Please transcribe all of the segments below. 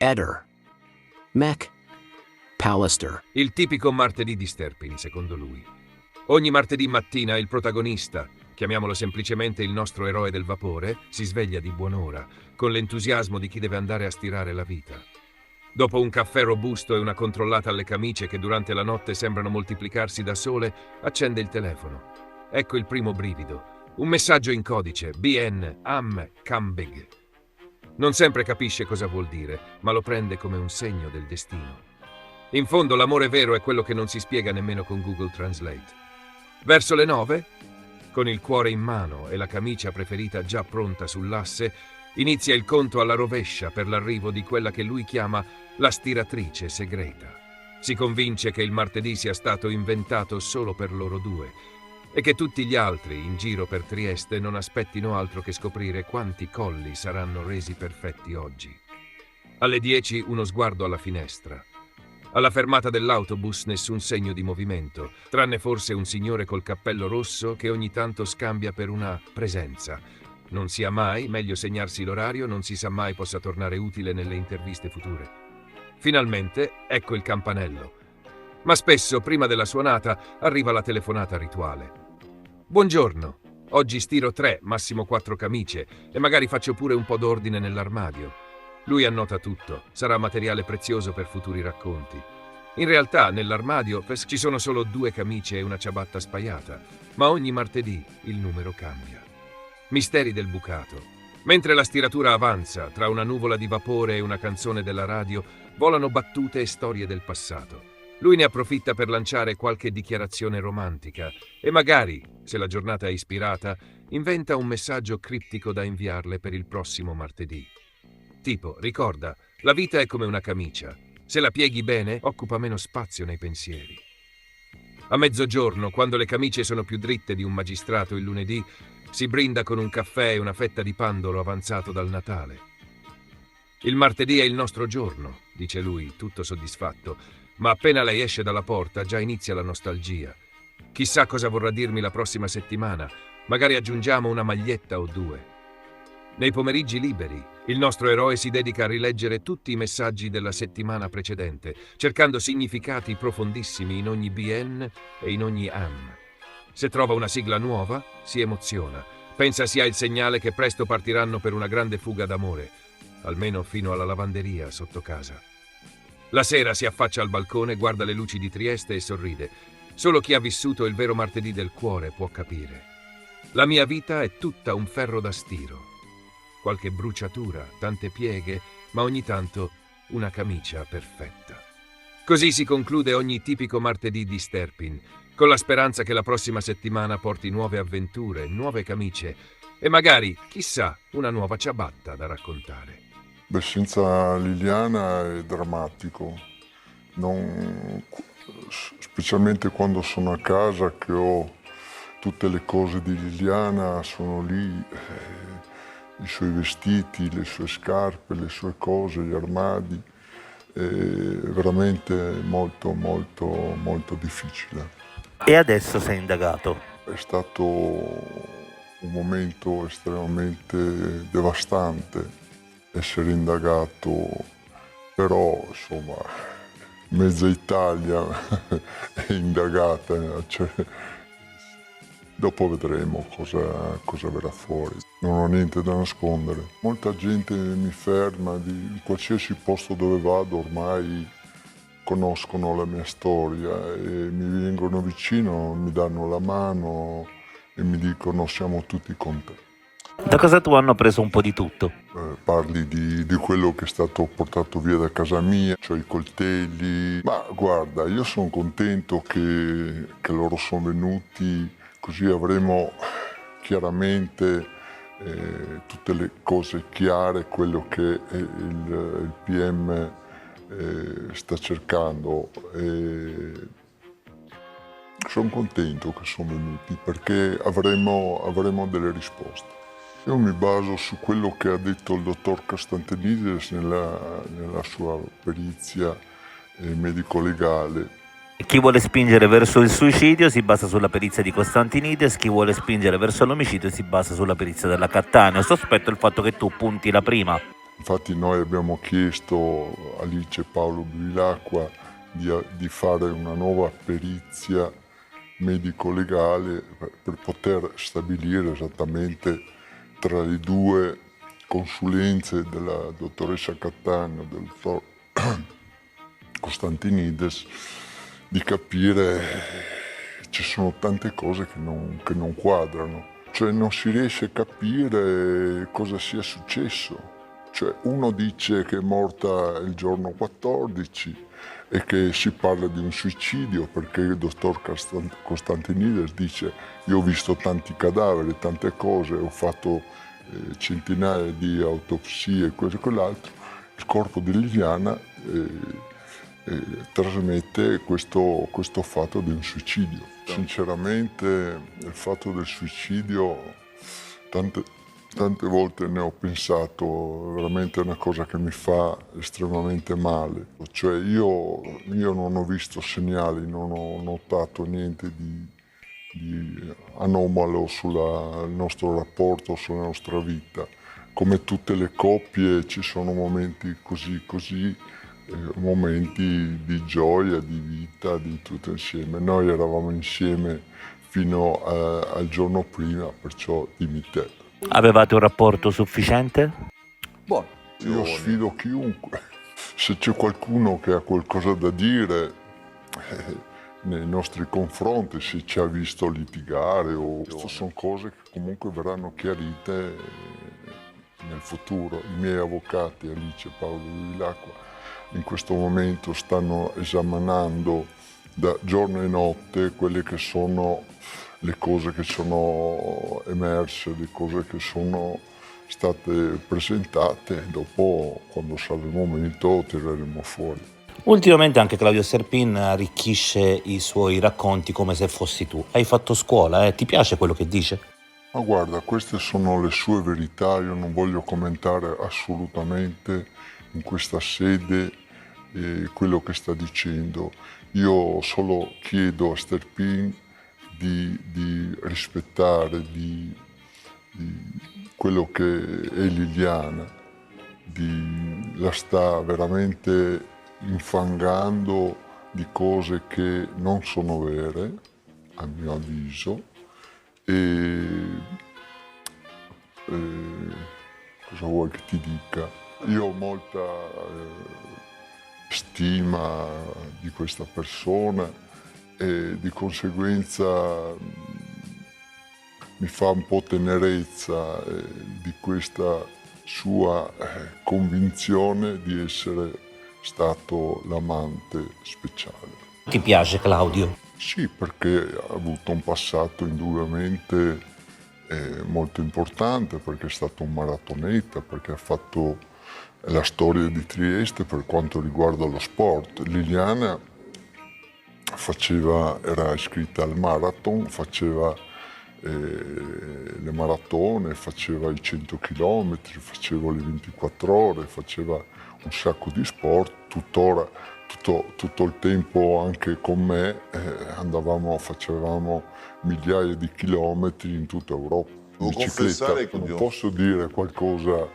Eder. Mac. Pallister. Il tipico martedì di Sterpin, secondo lui. Ogni martedì mattina il protagonista, chiamiamolo semplicemente il nostro eroe del vapore, si sveglia di buon'ora, con l'entusiasmo di chi deve andare a stirare la vita. Dopo un caffè robusto e una controllata alle camicie che durante la notte sembrano moltiplicarsi da sole, accende il telefono. Ecco il primo brivido. Un messaggio in codice, BN, Am, Come Big. Non sempre capisce cosa vuol dire, ma lo prende come un segno del destino. In fondo l'amore vero è quello che non si spiega nemmeno con Google Translate. Verso le 9, con il cuore in mano e la camicia preferita già pronta sull'asse, inizia il conto alla rovescia per l'arrivo di quella che lui chiama la stiratrice segreta. Si convince che il martedì sia stato inventato solo per loro due e che tutti gli altri in giro per Trieste non aspettino altro che scoprire quanti colli saranno resi perfetti oggi. Alle 10 uno sguardo alla finestra. Alla fermata dell'autobus nessun segno di movimento, tranne forse un signore col cappello rosso che ogni tanto scambia per una presenza. Non sia mai, meglio segnarsi l'orario, non si sa mai possa tornare utile nelle interviste future. Finalmente, ecco il campanello. Ma spesso, prima della suonata, arriva la telefonata rituale. Buongiorno, oggi stiro 3, massimo 4 camicie e magari faccio pure un po' d'ordine nell'armadio. Lui annota tutto, sarà materiale prezioso per futuri racconti. In realtà, nell'armadio ci sono solo 2 camicie e una ciabatta spaiata, ma ogni martedì il numero cambia. Misteri del bucato. Mentre la stiratura avanza, tra una nuvola di vapore e una canzone della radio, volano battute e storie del passato. Lui ne approfitta per lanciare qualche dichiarazione romantica e magari, se la giornata è ispirata, inventa un messaggio criptico da inviarle per il prossimo martedì. Tipo, ricorda, la vita è come una camicia. Se la pieghi bene, occupa meno spazio nei pensieri. A mezzogiorno, quando le camicie sono più dritte di un magistrato il lunedì, si brinda con un caffè e una fetta di pandoro avanzato dal Natale. Il martedì è il nostro giorno, dice lui, tutto soddisfatto, ma appena lei esce dalla porta già inizia la nostalgia. Chissà cosa vorrà dirmi la prossima settimana, magari aggiungiamo una maglietta o 2. Nei pomeriggi liberi, il nostro eroe si dedica a rileggere tutti i messaggi della settimana precedente, cercando significati profondissimi in ogni BN e in ogni AM. Se trova una sigla nuova, si emoziona. Pensa sia il segnale che presto partiranno per una grande fuga d'amore, almeno fino alla lavanderia sotto casa. La sera si affaccia al balcone, guarda le luci di Trieste e sorride. Solo chi ha vissuto il vero martedì del cuore può capire. La mia vita è tutta un ferro da stiro. Qualche bruciatura, tante pieghe, ma ogni tanto una camicia perfetta. Così si conclude ogni tipico martedì di Sterpin, con la speranza che la prossima settimana porti nuove avventure, nuove camicie e magari, chissà, una nuova ciabatta da raccontare. Beh, senza Liliana è drammatico, specialmente quando sono a casa che ho tutte le cose di Liliana, sono lì, i suoi vestiti, le sue scarpe, le sue cose, gli armadi, è veramente molto molto molto difficile. E adesso sei indagato. È stato un momento estremamente devastante essere indagato, però insomma mezza Italia è indagata, cioè, dopo vedremo cosa verrà fuori. Non ho niente da nascondere. Molta gente mi ferma, in qualsiasi posto dove vado ormai conoscono la mia storia e mi vengono vicino, mi danno la mano e mi dicono siamo tutti con te. Da casa tua hanno preso un po' di tutto. Parli di quello che è stato portato via da casa mia, cioè i coltelli. Ma guarda, io sono contento che loro sono venuti, così avremo chiaramente tutte le cose chiare, quello che il PM sta cercando. Sono contento che sono venuti perché avremo delle risposte. Io mi baso su quello che ha detto il dottor Castantelides nella sua perizia medico-legale. Chi vuole spingere verso il suicidio si basa sulla perizia di Costantinides, chi vuole spingere verso l'omicidio si basa sulla perizia della Cattaneo. Sospetto il fatto che tu punti la prima. Infatti noi abbiamo chiesto a Alice e Paolo Bevilacqua di fare una nuova perizia medico-legale per poter stabilire esattamente tra le due consulenze della dottoressa Cattaneo e del dottor Costantinides, di capire ci sono tante cose che non quadrano. Cioè non si riesce a capire cosa sia successo. Cioè uno dice che è morta il giorno 14 e che si parla di un suicidio perché il dottor Costantinides dice io ho visto tanti cadaveri, tante cose, ho fatto centinaia di autopsie, questo e quell'altro. Il corpo di Liliana trasmette questo fatto di un suicidio. Sinceramente il fatto del suicidio tante volte ne ho pensato, veramente è una cosa che mi fa estremamente male. Cioè io non ho visto segnali, non ho notato niente di anomalo sul nostro rapporto, sulla nostra vita. Come tutte le coppie ci sono momenti così, momenti di gioia, di vita, di tutto insieme. Noi eravamo insieme fino al giorno prima, perciò dimmi te. Avevate un rapporto sufficiente? Buono. Io sfido chiunque. Se c'è qualcuno che ha qualcosa da dire nei nostri confronti, se ci ha visto litigare queste sono cose che comunque verranno chiarite nel futuro. I miei avvocati, Alice e Paolo Bevilacqua, in questo momento stanno esaminando da giorno e notte quelle che sono le cose che sono emerse, le cose che sono state presentate. Dopo, quando sarà il momento, tireremo fuori. Ultimamente anche Claudio Sterpin arricchisce i suoi racconti come se fossi tu. Hai fatto scuola, ti piace quello che dice? Ma guarda, queste sono le sue verità, io non voglio commentare assolutamente in questa sede quello che sta dicendo. Io solo chiedo a Sterpin di rispettare quello che è Liliana, la sta veramente infangando di cose che non sono vere, a mio avviso, cosa vuoi che ti dica? Io ho molta stima di questa persona e di conseguenza mi fa un po' tenerezza di questa sua convinzione di essere stato l'amante speciale. Ti piace Claudio? Sì, perché ha avuto un passato indubbiamente molto importante, perché è stato un maratoneta, perché ha fatto la storia di Trieste per quanto riguarda lo sport. Liliana era iscritta al marathon, faceva le maratone, faceva i 100 km, faceva le 24 ore, faceva un sacco di sport. Tuttora tutto il tempo anche con me facevamo migliaia di chilometri in tutta Europa. Devo Bicicletta, confessare che non posso dire qualcosa,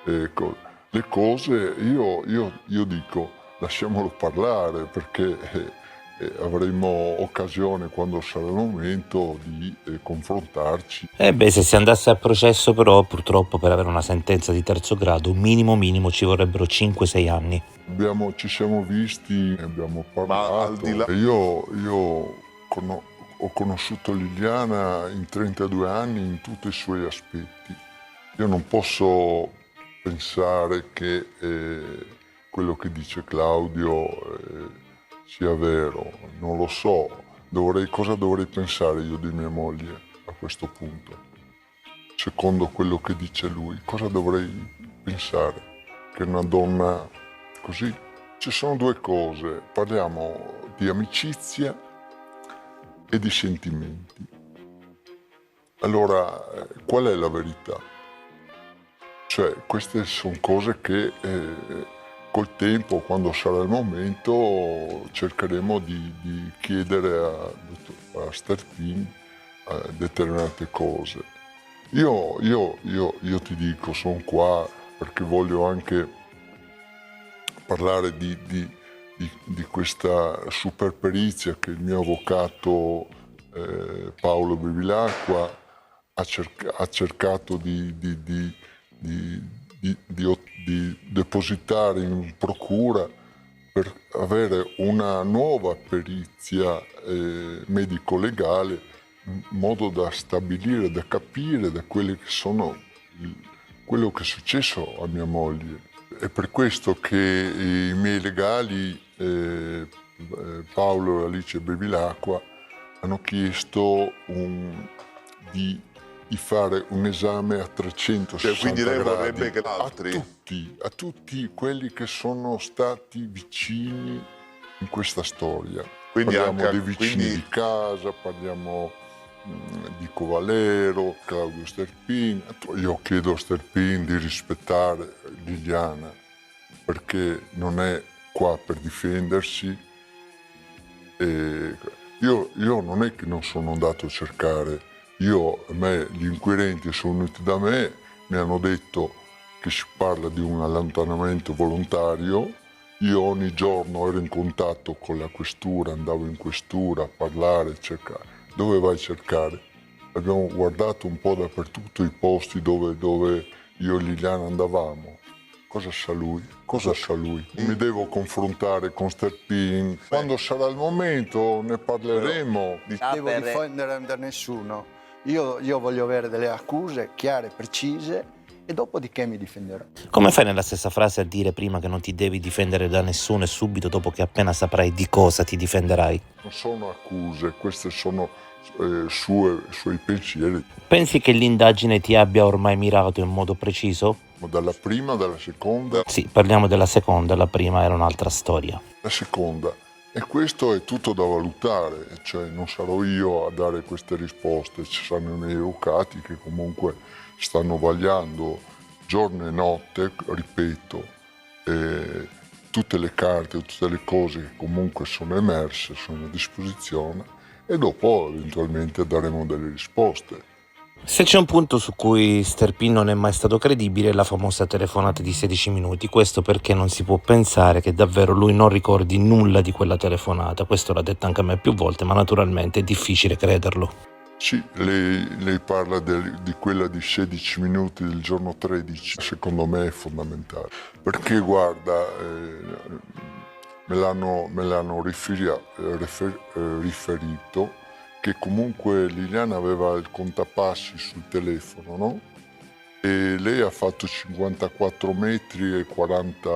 le cose io dico lasciamolo parlare, perché avremo occasione quando sarà il momento di confrontarci. Se si andasse a processo però purtroppo per avere una sentenza di terzo grado minimo ci vorrebbero 5-6 anni. Ci siamo visti, abbiamo parlato. Ma al di là... Ho conosciuto Liliana in 32 anni in tutti i suoi aspetti. Io non posso pensare che quello che dice Claudio sia vero, non lo so. Cosa dovrei pensare io di mia moglie a questo punto? Secondo quello che dice lui, cosa dovrei pensare? Che una donna così? Ci sono due cose, parliamo di amicizia e di sentimenti. Allora, qual è la verità? Cioè, queste sono cose che col tempo, quando sarà il momento, cercheremo di chiedere a Sterpin determinate cose. Io ti dico, sono qua perché voglio anche parlare di questa super perizia che il mio avvocato Paolo Bevilacqua ha cercato di depositare in procura per avere una nuova perizia medico-legale in modo da stabilire, da capire da quello che è successo a mia moglie. È per questo che i miei legali, Paolo e Alice Bevilacqua, hanno chiesto di fare un esame a 360 quindi lei gradi vorrebbe che altri... a tutti quelli che sono stati vicini in questa storia. Quindi parliamo anche- dei vicini quindi- di casa, parliamo di Covalero, Claudio Sterpin. Io chiedo a Sterpin di rispettare Liliana perché non è qua per difendersi. E io non è che non sono andato a cercare, gli inquirenti sono venuti da me, mi hanno detto che si parla di un allontanamento volontario. Io ogni giorno ero in contatto con la questura, andavo in questura a parlare, a cercare. Dove vai a cercare? Abbiamo guardato un po' dappertutto i posti dove io e Liliana andavamo. Cosa sa lui? Cosa sa lui? Mi devo confrontare con Sterpin. Quando sarà il momento ne parleremo. Non devo difendere da nessuno. Io voglio avere delle accuse chiare, precise e dopodiché mi difenderò. Come fai nella stessa frase a dire prima che non ti devi difendere da nessuno e subito dopo che appena saprai di cosa ti difenderai? Non sono accuse, questi sono suoi pensieri. Pensi che l'indagine ti abbia ormai mirato in modo preciso? Dalla prima, dalla seconda. Sì, parliamo della seconda, la prima era un'altra storia. La seconda. E questo è tutto da valutare, cioè non sarò io a dare queste risposte, ci saranno i miei avvocati che comunque stanno vagliando giorno e notte, ripeto, tutte le carte, tutte le cose che comunque sono emerse, sono a disposizione e dopo eventualmente daremo delle risposte. Se c'è un punto su cui Sterpin non è mai stato credibile è la famosa telefonata di 16 minuti, questo perché non si può pensare che davvero lui non ricordi nulla di quella telefonata, questo l'ha detto anche a me più volte, ma naturalmente è difficile crederlo. Sì, lei parla di quella di 16 minuti del giorno 13, secondo me è fondamentale, perché guarda, me l'hanno riferito che comunque Liliana aveva il contapassi sul telefono, no? E lei ha fatto 54 metri e 40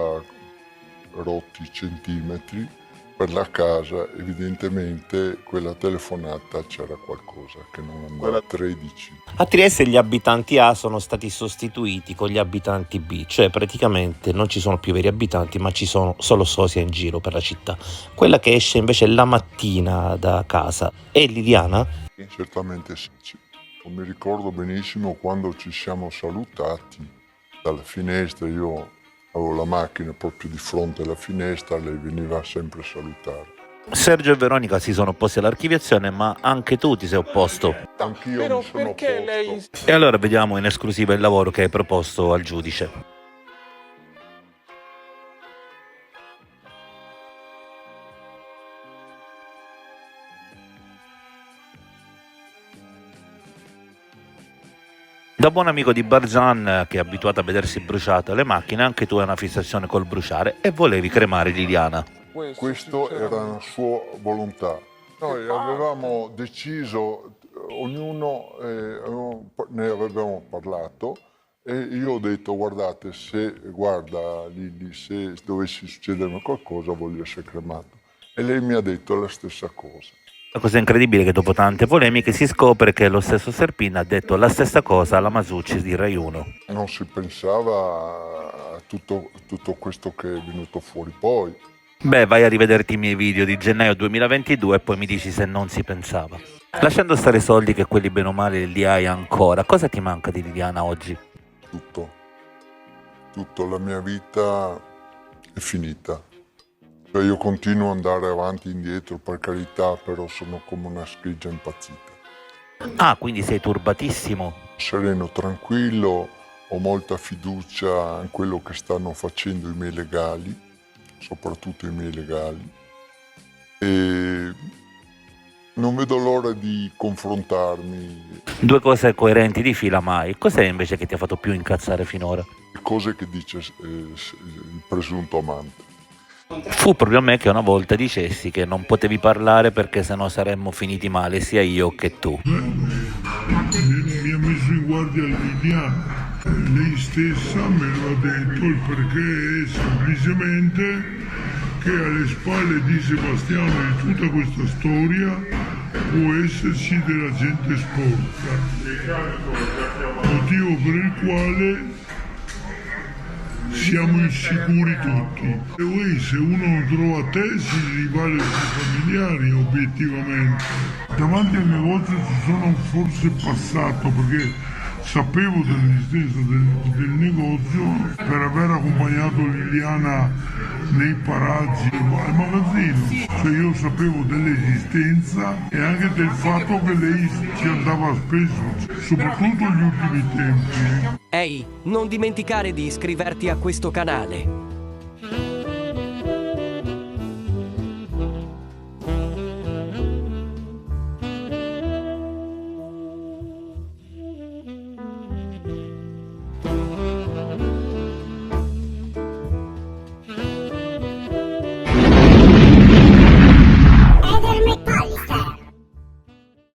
rotti centimetri per la casa, evidentemente quella telefonata c'era qualcosa che non andava a 13. A Trieste gli abitanti A sono stati sostituiti con gli abitanti B, cioè praticamente non ci sono più veri abitanti ma ci sono solo sosia in giro per la città. Quella che esce invece la mattina da casa è Liliana? Certamente sì. Mi ricordo benissimo quando ci siamo salutati dalla finestra, io avevo la macchina proprio di fronte alla finestra, lei veniva sempre a salutare. Sergio e Veronica si sono opposti all'archiviazione, ma anche tu ti sei opposto. Anch'io mi sono opposto. E allora vediamo in esclusiva il lavoro che hai proposto al giudice. Da buon amico di Barzan, che è abituato a vedersi bruciate le macchine, anche tu hai una fissazione col bruciare e volevi cremare Liliana. Questo era una sua volontà. Noi avevamo deciso, ognuno ne avevamo parlato e io ho detto guardate, guarda Lili, se dovesse succedermi qualcosa voglio essere cremato. E lei mi ha detto la stessa cosa. La cosa incredibile è che dopo tante polemiche si scopre che lo stesso Sterpin ha detto la stessa cosa alla Masucci di Rai 1. Non si pensava a tutto questo che è venuto fuori poi. Beh, vai a rivederti i miei video di gennaio 2022 e poi mi dici se non si pensava. Lasciando stare i soldi che quelli bene o male li hai ancora, cosa ti manca di Liliana oggi? Tutto, la mia vita è finita. Cioè io continuo ad andare avanti e indietro, per carità, però sono come una scriggia impazzita. Ah, quindi sei turbatissimo. Sereno, tranquillo, ho molta fiducia in quello che stanno facendo i miei legali, soprattutto i miei legali, e non vedo l'ora di confrontarmi. Due cose coerenti di fila mai. Cos'è invece che ti ha fatto più incazzare finora? Le cose che dice il presunto amante. Fu proprio a me che una volta dicessi che non potevi parlare perché sennò saremmo finiti male sia io che tu. Mi ha messo in guardia Liliana. Lei stessa me lo ha detto, il perché è semplicemente che alle spalle di Sebastiano di tutta questa storia può esserci della gente sporca, motivo per il quale siamo insicuri tutti. E poi se uno non trova te si rivale sui familiari obiettivamente. Davanti al negozio ci sono forse passato perché sapevo dell'esistenza del negozio per aver accompagnato Liliana nei paraggi al magazzino. Cioè io sapevo dell'esistenza e anche del fatto che lei ci andava spesso, soprattutto negli ultimi tempi. Ehi, non dimenticare di iscriverti a questo canale.